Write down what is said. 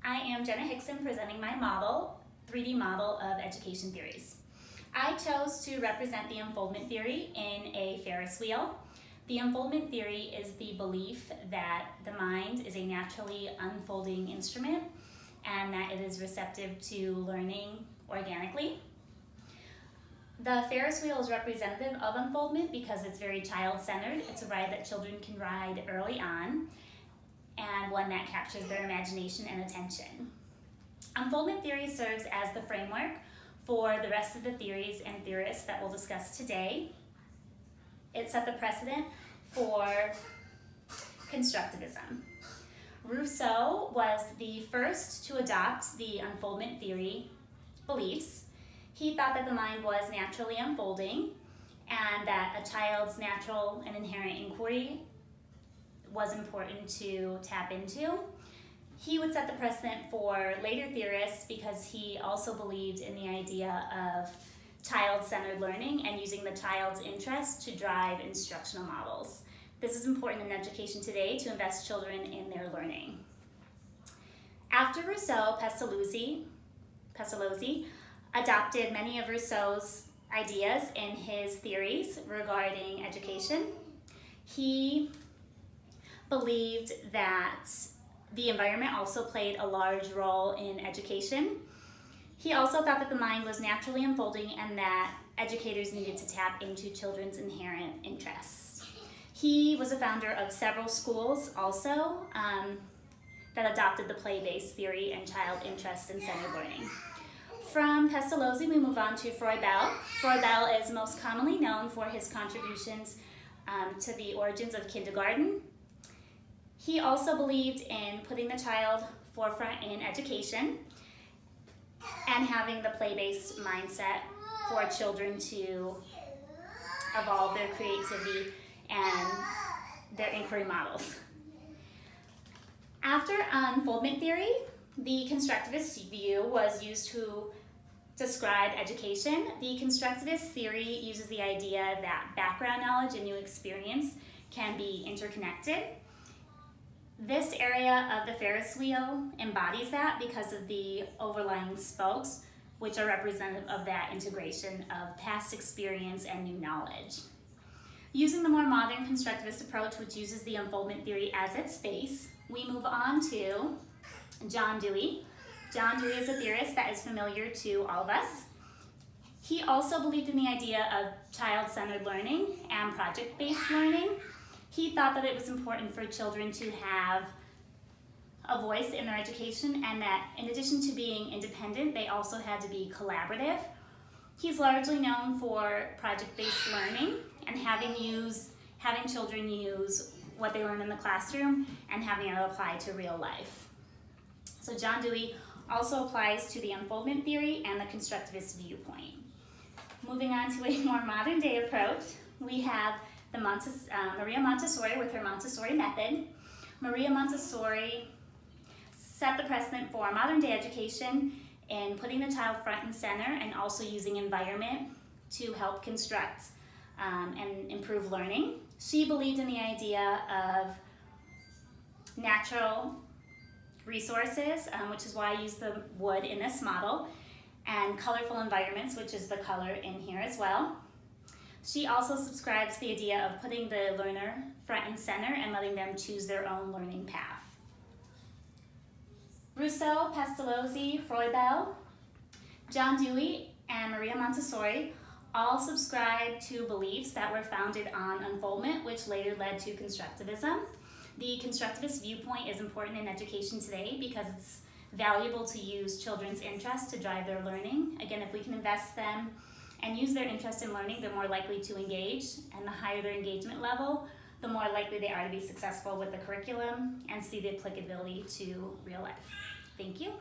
I am Jenna Hickson presenting my model, 3D model of education theories. I chose to represent the unfoldment theory in a Ferris wheel. The unfoldment theory is the belief that the mind is a naturally unfolding instrument and that it is receptive to learning organically. The Ferris wheel is representative of unfoldment because it's very child-centered. It's a ride that children can ride early on and one that captures their imagination and attention. Unfoldment theory serves as the framework for the rest of the theories and theorists that we'll discuss today. It set the precedent for constructivism. Rousseau was the first to adopt the unfoldment theory beliefs. He thought that the mind was naturally unfolding and that a child's natural and inherent inquiry was important to tap into. He would set the precedent for later theorists because he also believed in the idea of child-centered learning and using the child's interest to drive instructional models. This is important in education today to invest children in their learning. After Rousseau, Pestalozzi adopted many of Rousseau's ideas in his theories regarding education. He believed that the environment also played a large role in education. He also thought that the mind was naturally unfolding and that educators needed to tap into children's inherent interests. He was a founder of several schools also that adopted the play-based theory and child interest in centered learning. From Pestalozzi, we move on to Froebel. Froebel is most commonly known for his contributions to the origins of kindergarten. He also believed in putting the child forefront in education and having the play-based mindset for children to evolve their creativity and their inquiry models. After unfoldment theory, the constructivist view was used to describe education. The constructivist theory uses the idea that background knowledge and new experience can be interconnected. This area of the Ferris wheel embodies that because of the overlying spokes, which are representative of that integration of past experience and new knowledge. Using the more modern constructivist approach, which uses the unfoldment theory as its base, we move on to John Dewey. John Dewey is a theorist that is familiar to all of us. He also believed in the idea of child-centered learning and project-based learning. He thought that it was important for children to have a voice in their education and that in addition to being independent, they also had to be collaborative. He's largely known for project-based learning and having children use what they learn in the classroom and having it apply to real life. So John Dewey also applies to the unfoldment theory and the constructivist viewpoint. Moving on to a more modern day approach, we have Maria Montessori with her Montessori method. Maria Montessori set the precedent for modern day education in putting the child front and center and also using environment to help construct and improve learning. She believed in the idea of natural resources, which is why I use the wood in this model, and colorful environments, which is the color in here as well. She also subscribes to the idea of putting the learner front and center and letting them choose their own learning path. Rousseau, Pestalozzi, Froebel, John Dewey, and Maria Montessori all subscribe to beliefs that were founded on unfoldment, which later led to constructivism. The constructivist viewpoint is important in education today because it's valuable to use children's interest to drive their learning. Again, if we can invest them and use their interest in learning, they're more likely to engage, and the higher their engagement level, the more likely they are to be successful with the curriculum and see the applicability to real life. Thank you.